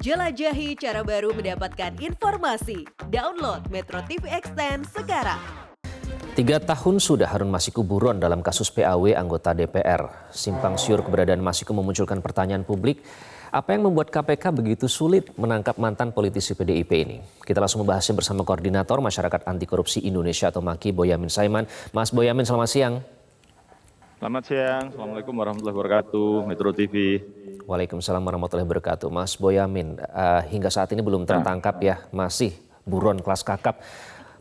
Jelajahi cara baru mendapatkan informasi. Download Metro TV Extend sekarang. 3 tahun sudah Harun Masiku buron dalam kasus PAW anggota DPR. Simpang siur keberadaan Masiku memunculkan pertanyaan publik, apa yang membuat KPK begitu sulit menangkap mantan politisi PDIP ini? Kita langsung membahasnya bersama Koordinator Masyarakat Anti Korupsi Indonesia atau MAKI, Boyamin Saiman. Mas Boyamin, selamat siang. Selamat siang, Assalamualaikum warahmatullahi wabarakatuh, Metro TV. Waalaikumsalam warahmatullahi wabarakatuh. Mas Boyamin, hingga saat ini belum tertangkap ya, masih buron kelas kakap.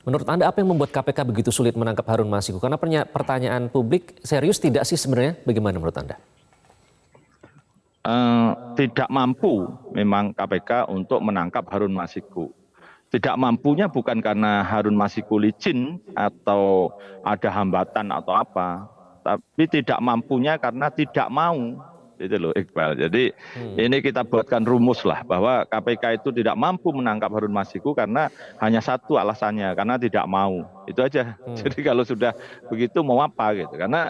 Menurut Anda apa yang membuat KPK begitu sulit menangkap Harun Masiku? Karena pertanyaan publik serius tidak sih sebenarnya? Bagaimana menurut Anda? Tidak mampu memang KPK untuk menangkap Harun Masiku. Tidak mampunya bukan karena Harun Masiku licin atau ada hambatan atau apa. Tapi tidak mampunya karena tidak mau, itu loh Iqbal. Jadi ini kita buatkan rumus lah bahwa KPK itu tidak mampu menangkap Harun Masiku karena hanya satu alasannya, karena tidak mau. Itu aja. Jadi kalau sudah begitu mau apa gitu? Karena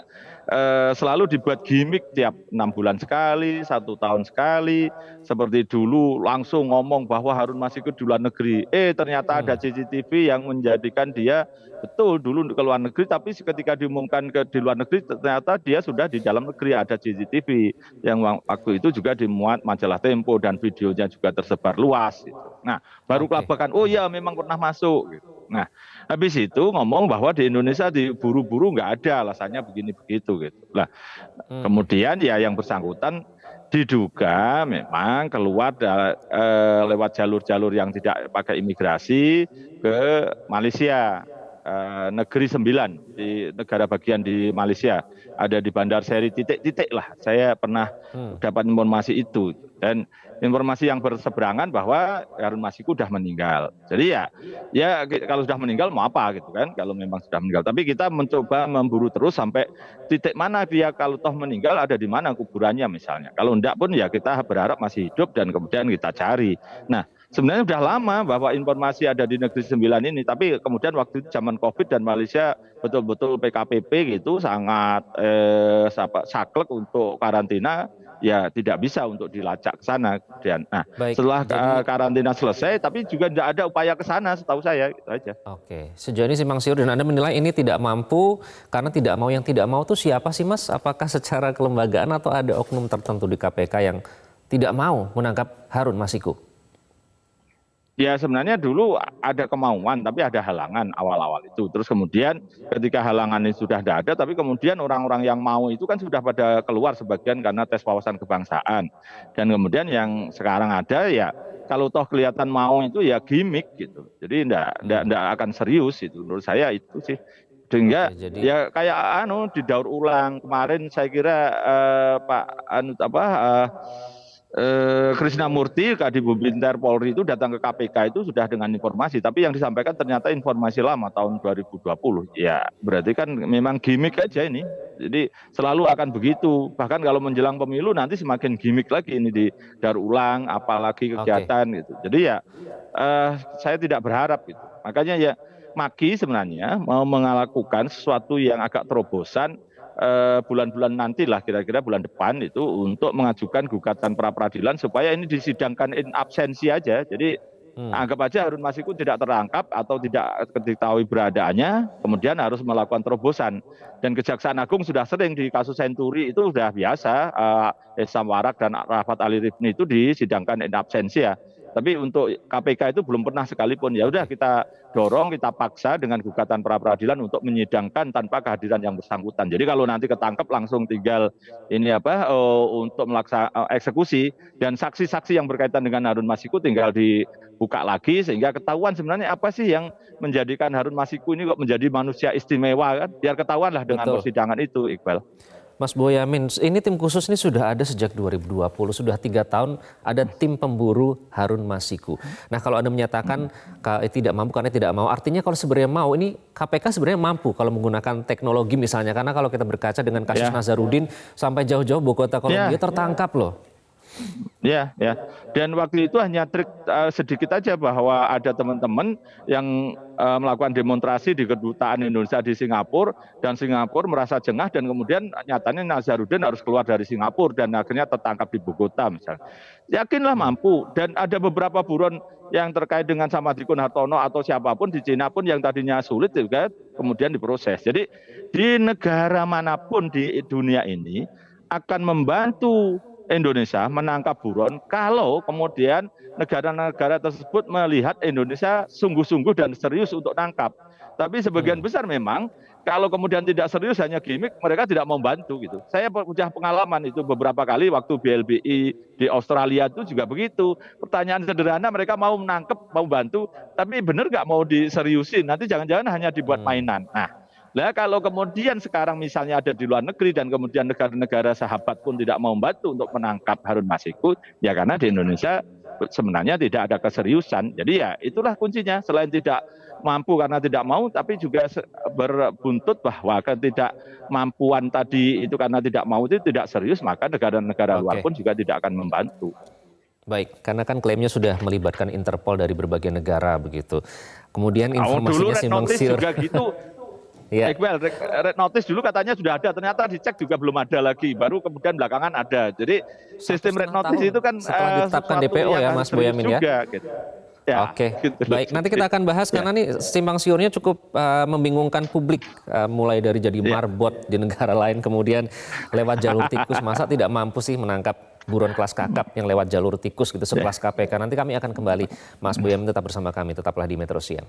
selalu dibuat gimmick tiap 6 bulan sekali, 1 tahun sekali. Seperti dulu langsung ngomong bahwa Harun Masiku di luar negeri. Ternyata ada CCTV yang menjadikan dia betul dulu ke luar negeri, tapi ketika diumumkan di luar negeri ternyata dia sudah di dalam negeri, ada CCTV yang waktu itu juga dimuat majalah Tempo dan videonya juga tersebar luas. Gitu. Nah, baru kelabakan, oh ya memang pernah masuk. Gitu. Nah, habis itu ngomong bahwa di Indonesia diburu-buru nggak ada alasannya begini begitu gitu. Nah, kemudian ya yang bersangkutan diduga memang keluar lewat jalur-jalur yang tidak pakai imigrasi ke Malaysia. Negeri 9 di negara bagian di Malaysia, ada di Bandar Seri titik-titik lah. Saya pernah dapat informasi itu dan informasi yang berseberangan bahwa Harun Masiku sudah meninggal. Jadi ya kalau sudah meninggal mau apa gitu kan, kalau memang sudah meninggal. Tapi kita mencoba memburu terus sampai titik mana dia, kalau toh meninggal ada di mana kuburannya misalnya. Kalau enggak pun ya kita berharap masih hidup dan kemudian kita cari. Nah, sebenarnya sudah lama bahwa informasi ada di Negeri 9 ini, tapi kemudian waktu itu zaman COVID dan Malaysia betul-betul PKPP gitu sangat saklek untuk karantina, ya tidak bisa untuk dilacak ke sana. Kemudian, nah setelah karantina selesai, tapi juga tidak ada upaya ke sana setahu saya, gitu aja. Oke, sejauh ini simpang siur dan Anda menilai ini tidak mampu karena tidak mau. Yang tidak mau itu siapa sih Mas? Apakah secara kelembagaan atau ada oknum tertentu di KPK yang tidak mau menangkap Harun Masiku? Ya sebenarnya dulu ada kemauan tapi ada halangan awal-awal itu. Terus kemudian ketika halangan ini sudah tidak ada, tapi kemudian orang-orang yang mau itu kan sudah pada keluar sebagian karena tes wawasan kebangsaan. Dan kemudian yang sekarang ada ya kalau toh kelihatan mau itu ya gimmick gitu. Jadi enggak akan serius itu. Menurut saya itu sih. Sehingga ya kayak didaur ulang. Kemarin saya kira Krisnamurti, Kadipubinter Polri itu datang ke KPK itu sudah dengan informasi, tapi yang disampaikan ternyata informasi lama tahun 2020. Ya, berarti kan memang gimmick aja ini. Jadi selalu akan begitu. Bahkan kalau menjelang pemilu nanti semakin gimmick lagi ini didaur ulang, apalagi kegiatan gitu. Jadi ya saya tidak berharap gitu. Makanya ya MAKI sebenarnya mau melakukan sesuatu yang agak terobosan bulan-bulan nanti lah, kira-kira bulan depan itu untuk mengajukan gugatan pra peradilan supaya ini disidangkan in absensi aja. Jadi anggap aja Harun Masiku tidak terangkap atau tidak diketahui beradaannya, kemudian harus melakukan terobosan. Dan Kejaksaan Agung sudah sering di kasus Senturi itu sudah biasa, Esam Warak dan Rahmat Ali Rifni itu disidangkan in absensi ya. Tapi untuk KPK itu belum pernah sekalipun. Ya udah kita dorong, kita paksa dengan gugatan pra peradilan untuk menyidangkan tanpa kehadiran yang bersangkutan. Jadi kalau nanti ketangkep langsung tinggal untuk melaksanakan eksekusi, dan saksi-saksi yang berkaitan dengan Harun Masiku tinggal dibuka lagi sehingga ketahuan sebenarnya apa sih yang menjadikan Harun Masiku ini kok menjadi manusia istimewa kan? Biar ketahuan lah dengan persidangan itu, Iqbal. Mas Boyamin, ini tim khusus ini sudah ada sejak 2020, sudah 3 tahun ada tim pemburu Harun Masiku. Nah kalau Anda menyatakan tidak mampu karena tidak mau, artinya kalau sebenarnya mau, ini KPK sebenarnya mampu kalau menggunakan teknologi misalnya. Karena kalau kita berkaca dengan kasus Nazarudin sampai jauh-jauh Bogota Kolombia tertangkap loh. Ya, ya. Dan waktu itu hanya trik sedikit aja bahwa ada teman-teman yang melakukan demonstrasi di kedutaan Indonesia di Singapura dan Singapura merasa jengah dan kemudian nyatanya Nazarudin harus keluar dari Singapura dan akhirnya tertangkap di Bogota misalnya. Yakinlah mampu dan ada beberapa buron yang terkait dengan Samadikun Hartono atau siapapun di Cina pun yang tadinya sulit juga kemudian diproses. Jadi di negara manapun di dunia ini akan membantu Indonesia menangkap buron kalau kemudian negara-negara tersebut melihat Indonesia sungguh-sungguh dan serius untuk tangkap. Tapi sebagian besar memang kalau kemudian tidak serius hanya gimmick, mereka tidak mau bantu gitu. Saya punya pengalaman itu beberapa kali waktu BLBI di Australia itu juga begitu. Pertanyaan sederhana mereka mau menangkap, mau bantu, tapi benar nggak mau diseriusin. Nanti jangan-jangan hanya dibuat mainan. Nah, kalau kemudian sekarang misalnya ada di luar negeri dan kemudian negara-negara sahabat pun tidak mau membantu untuk menangkap Harun Masiku, ya karena di Indonesia sebenarnya tidak ada keseriusan. Jadi ya itulah kuncinya. Selain tidak mampu karena tidak mau, tapi juga berbuntut bahwa ketidakmampuan tadi itu karena tidak mau itu tidak serius, maka negara-negara luar pun juga tidak akan membantu. Baik, karena kan klaimnya sudah melibatkan Interpol dari berbagai negara begitu. Kemudian informasinya simpang siur. Juga gitu. Ya. Iqbal, red notice dulu katanya sudah ada, ternyata dicek juga belum ada lagi, baru kemudian belakangan ada. Jadi sistem red notice itu kan setelah ditetapkan DPO ya Mas Boyamin ya. Juga, gitu. Ya, Oke, gitu. Baik. Nanti kita akan bahas karena nih simpang siurnya cukup membingungkan publik, mulai dari jadi marbot di negara lain, kemudian lewat jalur tikus. Masa tidak mampu sih menangkap buron kelas kakap yang lewat jalur tikus gitu sekelas KPK. Nanti kami akan kembali. Mas Boyamin tetap bersama kami, tetaplah di Metro Siang.